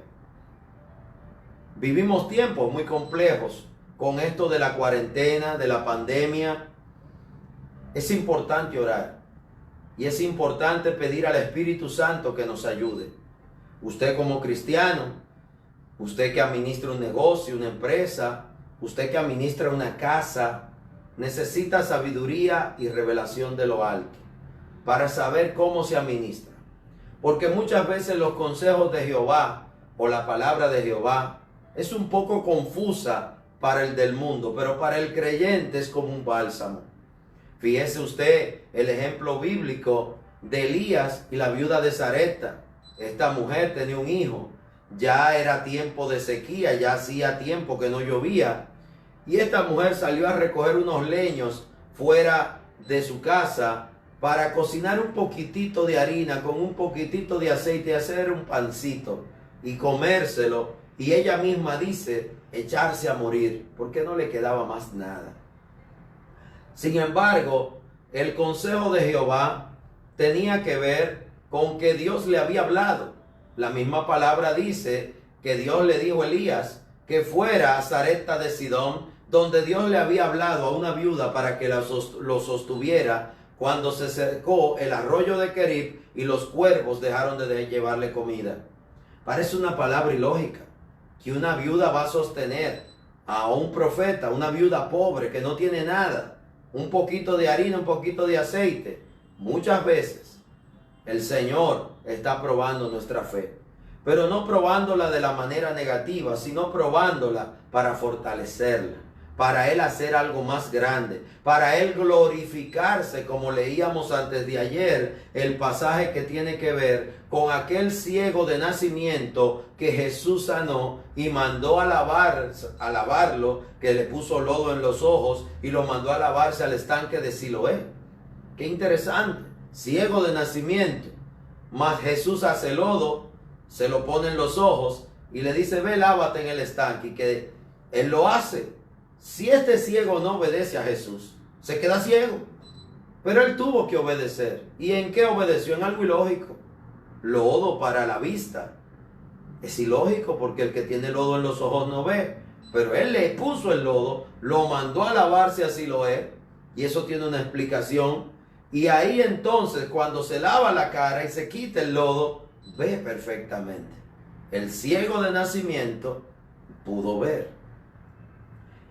Vivimos tiempos muy complejos con esto de la cuarentena, de la pandemia. Es importante orar y es importante pedir al Espíritu Santo que nos ayude. Usted como cristiano, usted que administra un negocio, una empresa, usted que administra una casa, necesita sabiduría y revelación de lo alto para saber cómo se administra. Porque muchas veces los consejos de Jehová o la palabra de Jehová es un poco confusa para el del mundo, pero para el creyente es como un bálsamo. Fíjese usted el ejemplo bíblico de Elías y la viuda de Sarepta. Esta mujer tenía un hijo, ya era tiempo de sequía, ya hacía tiempo que no llovía, y esta mujer salió a recoger unos leños fuera de su casa para cocinar un poquitito de harina con un poquitito de aceite y hacer un pancito y comérselo. Y ella misma dice, echarse a morir, porque no le quedaba más nada. Sin embargo, el consejo de Jehová tenía que ver con que Dios le había hablado. La misma palabra dice que Dios le dijo a Elías que fuera a Sarepta de Sidón, donde Dios le había hablado a una viuda para que lo sostuviera cuando se secó el arroyo de Kerib y los cuervos dejaron de llevarle comida. Parece una palabra ilógica, que una viuda va a sostener a un profeta, una viuda pobre que no tiene nada, un poquito de harina, un poquito de aceite. Muchas veces el Señor está probando nuestra fe, pero no probándola de la manera negativa, sino probándola para fortalecerla, para Él hacer algo más grande, para Él glorificarse, como leíamos antes de ayer, el pasaje que tiene que ver con aquel ciego de nacimiento que Jesús sanó y mandó a lavarlo, que le puso lodo en los ojos y lo mandó a lavarse al estanque de Siloé. Qué interesante, ciego de nacimiento, mas Jesús hace lodo, se lo pone en los ojos y le dice, ve, lávate en el estanque, y que Él lo hace. Si este ciego no obedece a Jesús, se queda ciego. Pero él tuvo que obedecer. ¿Y en qué obedeció? En algo ilógico. Lodo para la vista. Es ilógico porque el que tiene lodo en los ojos no ve. Pero él le puso el lodo, lo mandó a lavarse a Siloé. Y eso tiene una explicación. Y ahí entonces, cuando se lava la cara y se quita el lodo, ve perfectamente. El ciego de nacimiento pudo ver.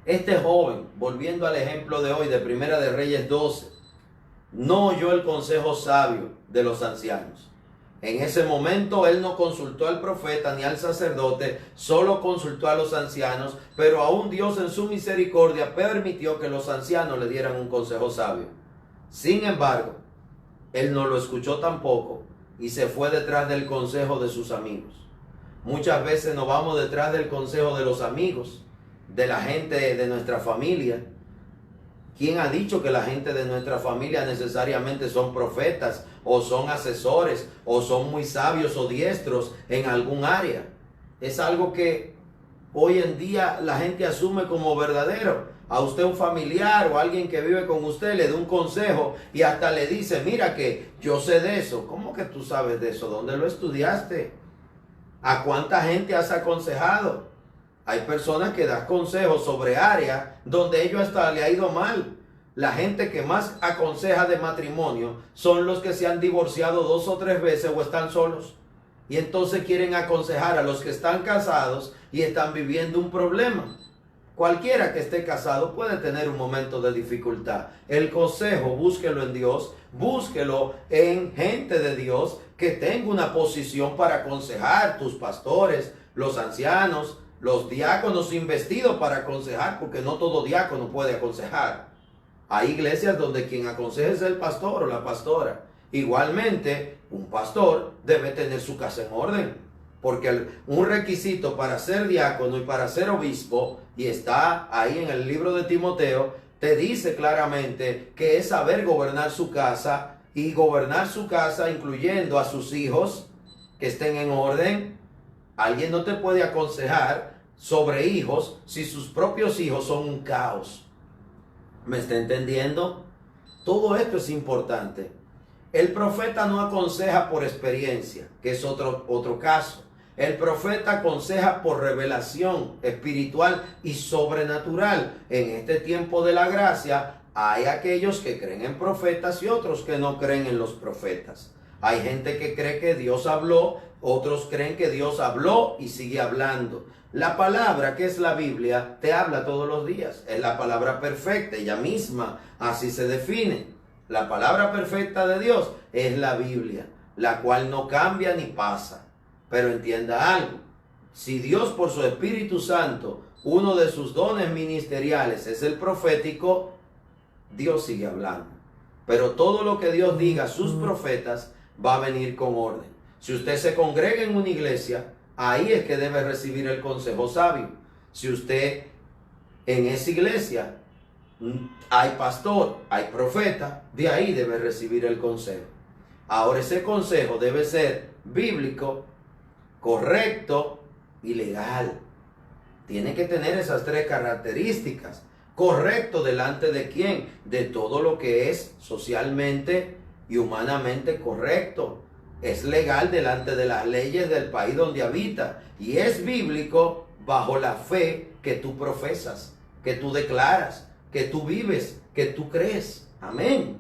Este joven, volviendo al ejemplo de hoy de Primera de Reyes 12, no oyó el consejo sabio de los ancianos. En ese momento él no consultó al profeta ni al sacerdote, solo consultó a los ancianos, pero aún Dios en su misericordia permitió que los ancianos le dieran un consejo sabio. Sin embargo, él no lo escuchó tampoco y se fue detrás del consejo de sus amigos. Muchas veces nos vamos detrás del consejo de los amigos, de la gente de nuestra familia. ¿Quién ha dicho que la gente de nuestra familia necesariamente son profetas o son asesores o son muy sabios o diestros en algún área? Es algo que hoy en día la gente asume como verdadero. A usted un familiar o alguien que vive con usted le da un consejo y hasta le dice, mira que yo sé de eso. ¿Cómo que tú sabes de eso? ¿Dónde lo estudiaste? ¿A cuánta gente has aconsejado? Hay personas que dan consejos sobre áreas donde ellos hasta le ha ido mal. La gente que más aconseja de matrimonio son los que se han divorciado 2 o 3 veces o están solos. Y entonces quieren aconsejar a los que están casados y están viviendo un problema. Cualquiera que esté casado puede tener un momento de dificultad. El consejo, búsquelo en Dios, búsquelo en gente de Dios que tenga una posición para aconsejar, tus pastores, los ancianos, los diáconos investidos para aconsejar, porque no todo diácono puede aconsejar. Hay iglesias donde quien aconseja es el pastor o la pastora. Igualmente, un pastor debe tener su casa en orden, porque un requisito para ser diácono y para ser obispo, y está ahí en el libro de Timoteo, te dice claramente que es saber gobernar su casa, y gobernar su casa incluyendo a sus hijos que estén en orden. Alguien no te puede aconsejar sobre hijos si sus propios hijos son un caos. ¿Me está entendiendo? Todo esto es importante. El profeta no aconseja por experiencia, que es otro caso. El profeta aconseja por revelación espiritual y sobrenatural. En este tiempo de la gracia hay aquellos que creen en profetas y otros que no creen en los profetas. Hay gente que cree que Dios habló, otros creen que Dios habló y sigue hablando. La palabra, que es la Biblia, te habla todos los días. Es la palabra perfecta, ella misma así se define. La palabra perfecta de Dios es la Biblia, la cual no cambia ni pasa. Pero entienda algo, si Dios por su Espíritu Santo, uno de sus dones ministeriales es el profético, Dios sigue hablando. Pero todo lo que Dios diga a sus profetas va a venir con orden. Si usted se congrega en una iglesia, ahí es que debe recibir el consejo sabio. Si usted en esa iglesia hay pastor, hay profeta, de ahí debe recibir el consejo. Ahora ese consejo debe ser bíblico, correcto y legal. Tiene que tener esas 3 características. Correcto delante de quién? De todo lo que es socialmente y humanamente correcto. Es legal delante de las leyes del país donde habita. Y es bíblico bajo la fe que tú profesas, que tú declaras, que tú vives, que tú crees. Amén.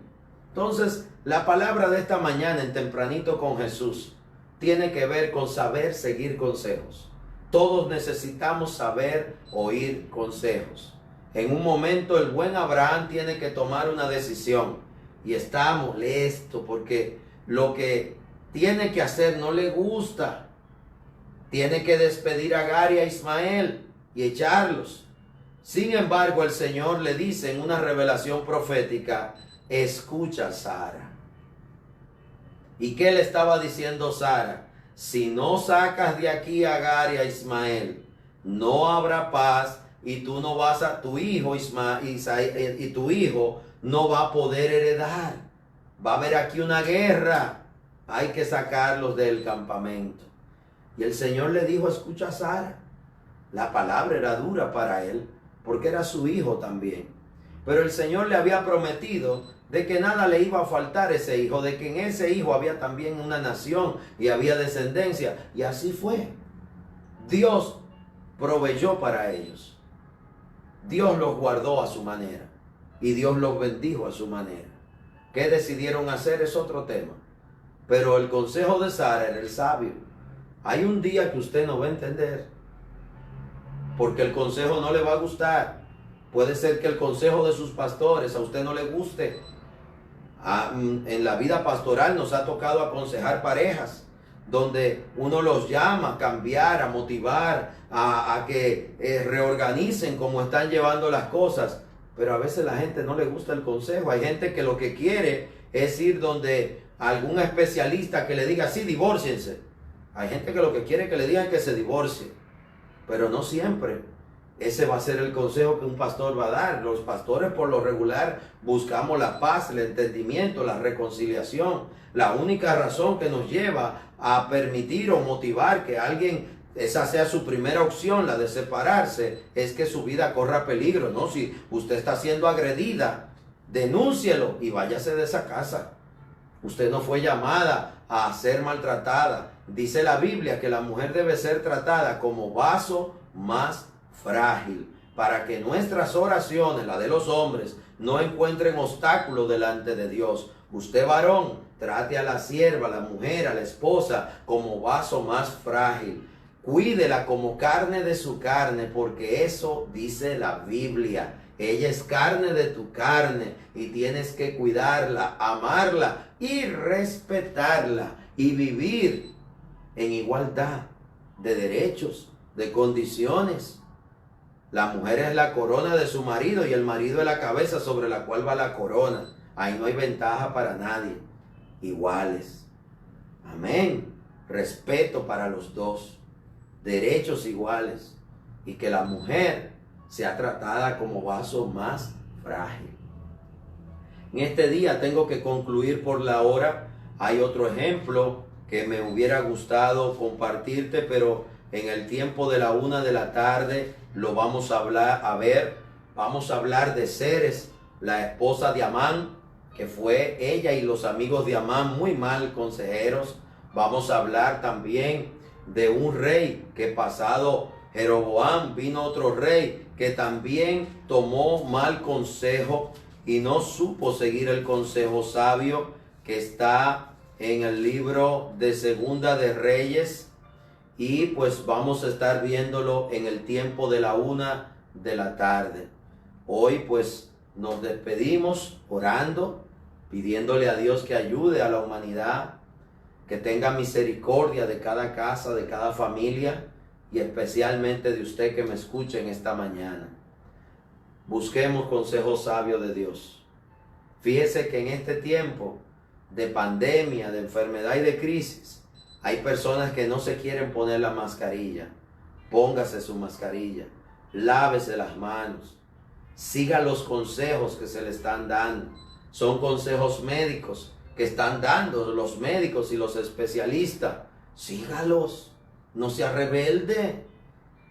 Entonces, la palabra de esta mañana en Tempranito con Jesús tiene que ver con saber seguir consejos. Todos necesitamos saber oír consejos. En un momento el buen Abraham tiene que tomar una decisión y está molesto porque lo que tiene que hacer no le gusta. Tiene que despedir a Agar y a Ismael y echarlos. Sin embargo, el Señor le dice en una revelación profética: escucha, Sara. ¿Y qué le estaba diciendo Sara? Si no sacas de aquí a Agar y a Ismael, no habrá paz y tú no vas a, tu hijo Ismael, y tu hijo no va a poder heredar. Va a haber aquí una guerra. Hay que sacarlos del campamento. Y el Señor le dijo: escucha, Sara. La palabra era dura para él, porque era su hijo también. Pero el Señor le había prometido de que nada le iba a faltar a ese hijo, de que en ese hijo había también una nación y había descendencia. Y así fue. Dios proveyó para ellos. Dios los guardó a su manera y Dios los bendijo a su manera. ¿Qué decidieron hacer? Es otro tema. Pero el consejo de Sara era el sabio. Hay un día que usted no va a entender, porque el consejo no le va a gustar. Puede ser que el consejo de sus pastores a usted no le guste. En la vida pastoral nos ha tocado aconsejar parejas, donde uno los llama a cambiar, a motivar, a que reorganicen cómo están llevando las cosas. Pero a veces la gente no le gusta el consejo. Hay gente que lo que quiere es ir donde algún especialista que le diga: sí, divórciense. Hay gente que lo que quiere es que le digan que se divorcie. Pero no siempre ese va a ser el consejo que un pastor va a dar. Los pastores por lo regular buscamos la paz, el entendimiento, la reconciliación. La única razón que nos lleva a permitir o motivar que alguien, esa sea su primera opción, la de separarse, es que su vida corra peligro, ¿no? Si usted está siendo agredida, denúncielo y váyase de esa casa. Usted no fue llamada a ser maltratada. Dice la Biblia que la mujer debe ser tratada como vaso más frágil, para que nuestras oraciones, la de los hombres, no encuentren obstáculos delante de Dios. Usted, varón, trate a la sierva, a la mujer, a la esposa como vaso más frágil. Cuídela como carne de su carne, porque eso dice la Biblia. Ella es carne de tu carne y tienes que cuidarla, amarla y respetarla y vivir en igualdad de derechos, de condiciones. La mujer es la corona de su marido y el marido es la cabeza sobre la cual va la corona. Ahí no hay ventaja para nadie. Iguales. Amén. Respeto para los dos. Derechos iguales. Y que la mujer sea tratada como vaso más frágil. En este día tengo que concluir por la hora. Hay otro ejemplo que me hubiera gustado compartirte, pero en el tiempo de la 1 de la tarde lo vamos a ver. Vamos a hablar de Zeres, la esposa de Amán, que fue ella y los amigos de Amán muy mal consejeros. Vamos a hablar también de un rey que, pasado Jeroboam, vino otro rey que también tomó mal consejo y no supo seguir el consejo sabio que está en el libro de Segunda de Reyes. Y pues vamos a estar viéndolo en el tiempo de la 1 de la tarde. Hoy pues nos despedimos orando, pidiéndole a Dios que ayude a la humanidad, que tenga misericordia de cada casa, de cada familia y especialmente de usted que me escuche en esta mañana. Busquemos consejo sabio de Dios. Fíjese que en este tiempo de pandemia, de enfermedad y de crisis, hay personas que no se quieren poner la mascarilla. Póngase su mascarilla, lávese las manos, siga los consejos que se le están dando. Son consejos médicos que están dando los médicos y los especialistas. Sígalos, no sea rebelde.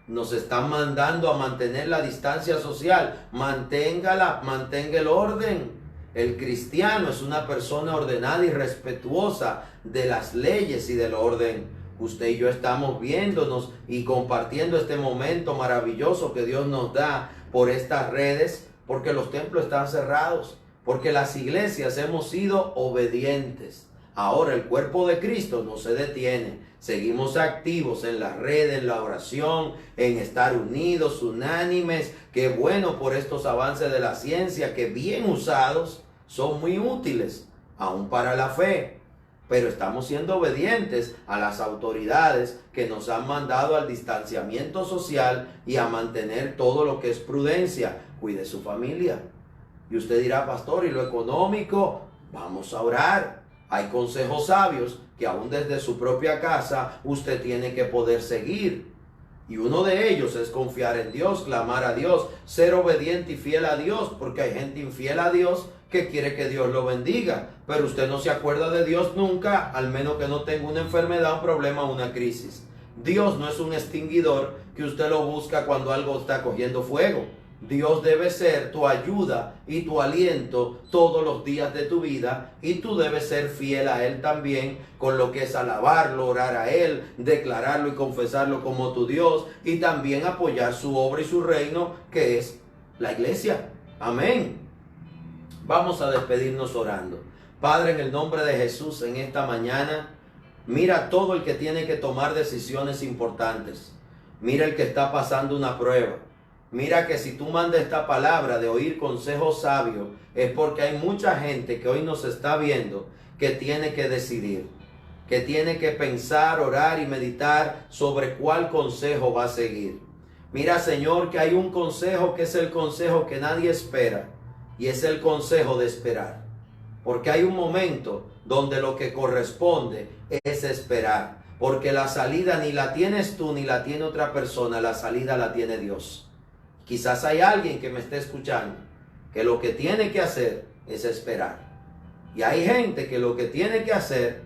Nos están mandando a mantener la distancia social. Manténgala, mantenga el orden. El cristiano es una persona ordenada y respetuosa de las leyes y del orden. Usted y yo estamos viéndonos y compartiendo este momento maravilloso que Dios nos da por estas redes, porque los templos están cerrados, porque las iglesias hemos sido obedientes Ahora el cuerpo de Cristo no se detiene. Seguimos activos en las redes, en la oración, en estar unidos, unánimes. Qué bueno por estos avances de la ciencia que bien usados son muy útiles, aún para la fe. Pero estamos siendo obedientes a las autoridades que nos han mandado al distanciamiento social y a mantener todo lo que es prudencia. Cuide su familia. Y usted dirá, pastor, ¿y lo económico? Vamos a orar. Hay consejos sabios que aún desde su propia casa usted tiene que poder seguir. Y uno de ellos es confiar en Dios, clamar a Dios, ser obediente y fiel a Dios, porque hay gente infiel a Dios que quiere que Dios lo bendiga, pero usted no se acuerda de Dios nunca, al menos que no tenga una enfermedad, un problema, una crisis. Dios no es un extinguidor que usted lo busca cuando algo está cogiendo fuego. Dios debe ser tu ayuda y tu aliento todos los días de tu vida, y tú debes ser fiel a Él también con lo que es alabarlo, orar a Él, declararlo y confesarlo como tu Dios, y también apoyar su obra y su reino, que es la iglesia. Amén. Vamos a despedirnos orando. Padre, en el nombre de Jesús, en esta mañana, mira todo el que tiene que tomar decisiones importantes. Mira el que está pasando una prueba. Mira que si tú mandas esta palabra de oír consejos sabios, es porque hay mucha gente que hoy nos está viendo que tiene que decidir, que tiene que pensar, orar y meditar sobre cuál consejo va a seguir. Mira, Señor, que hay un consejo que es el consejo que nadie espera, y es el consejo de esperar. Porque hay un momento donde lo que corresponde es esperar, porque la salida ni la tienes tú ni la tiene otra persona, la salida la tiene Dios. Quizás hay alguien que me esté escuchando que lo que tiene que hacer es esperar. Y hay gente que lo que tiene que hacer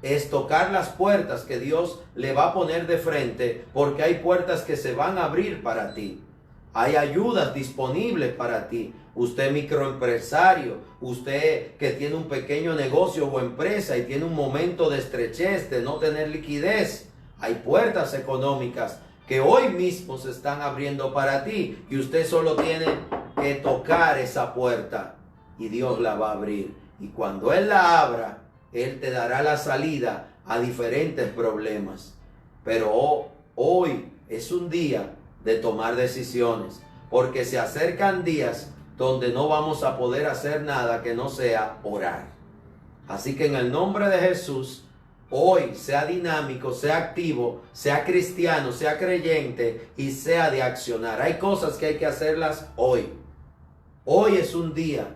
es tocar las puertas que Dios le va a poner de frente, porque hay puertas que se van a abrir para ti. Hay ayudas disponibles para ti. Usted microempresario, usted que tiene un pequeño negocio o empresa y tiene un momento de estrechez, de no tener liquidez. Hay puertas económicas que hoy mismo se están abriendo para ti, y usted solo tiene que tocar esa puerta y Dios la va a abrir. Y cuando Él la abra, Él te dará la salida a diferentes problemas. Pero hoy es un día de tomar decisiones, porque se acercan días donde no vamos a poder hacer nada que no sea orar. Así que en el nombre de Jesús, hoy sea dinámico, sea activo, sea cristiano, sea creyente y sea de accionar. Hay cosas que hay que hacerlas hoy. Hoy es un día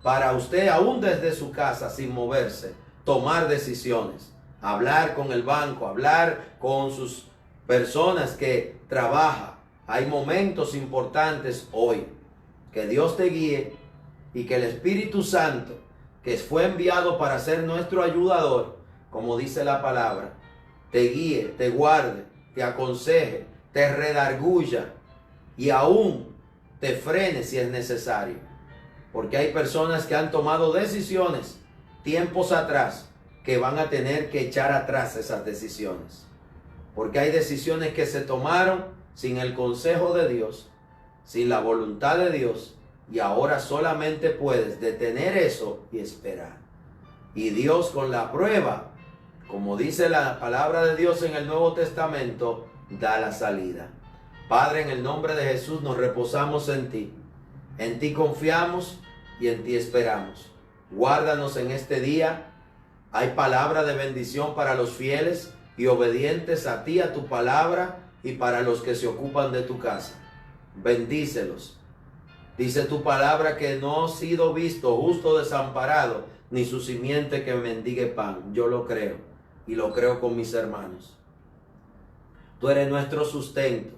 para usted, aún desde su casa, sin moverse, tomar decisiones. Hablar con el banco, hablar con sus personas que trabajan. Hay momentos importantes hoy. Que Dios te guíe y que el Espíritu Santo, que fue enviado para ser nuestro ayudador, como dice la palabra, te guíe, te guarde, te aconseje, te redarguya y aún te frene si es necesario. Porque hay personas que han tomado decisiones tiempos atrás que van a tener que echar atrás esas decisiones. Porque hay decisiones que se tomaron sin el consejo de Dios, sin la voluntad de Dios, y ahora solamente puedes detener eso y esperar. Y Dios con la prueba, como dice la palabra de Dios en el Nuevo Testamento, da la salida. Padre, en el nombre de Jesús nos reposamos en ti. En ti confiamos y en ti esperamos. Guárdanos en este día. Hay palabra de bendición para los fieles y obedientes a ti, a tu palabra, y para los que se ocupan de tu casa. Bendícelos. Dice tu palabra que no ha sido visto justo desamparado, ni su simiente que mendigue pan. Yo lo creo, y lo creo con mis hermanos. Tú eres nuestro sustento,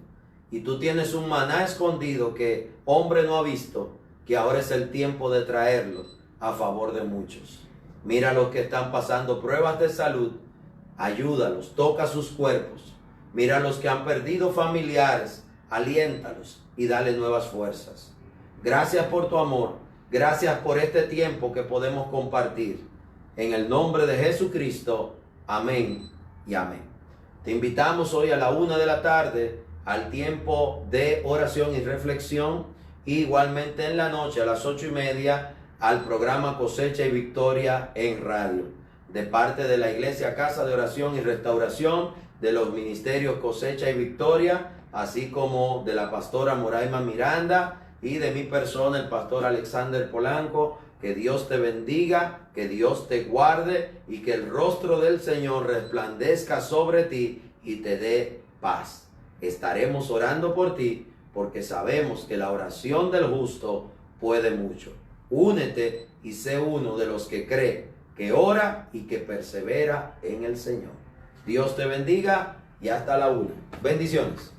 y tú tienes un maná escondido que hombre no ha visto, que ahora es el tiempo de traerlo a favor de muchos. Mira a los que están pasando pruebas de salud, ayúdalos, toca sus cuerpos. Mira a los que han perdido familiares, aliéntalos y dale nuevas fuerzas. Gracias por tu amor, gracias por este tiempo que podemos compartir. En el nombre de Jesucristo, amén y amén. Te invitamos hoy a la 1 de la tarde al tiempo de oración y reflexión, y igualmente en la noche a las 8:30 al programa Cosecha y Victoria en radio. de parte de la Iglesia Casa de Oración y Restauración, de los ministerios Cosecha y Victoria, así como de la pastora Moraima Miranda y de mi persona, el pastor Alexander Polanco. Que Dios te bendiga, que Dios te guarde y que el rostro del Señor resplandezca sobre ti y te dé paz. Estaremos orando por ti porque sabemos que la oración del justo puede mucho. Únete y sé uno de los que cree, que ora y que persevera en el Señor. Dios te bendiga y hasta la una. Bendiciones.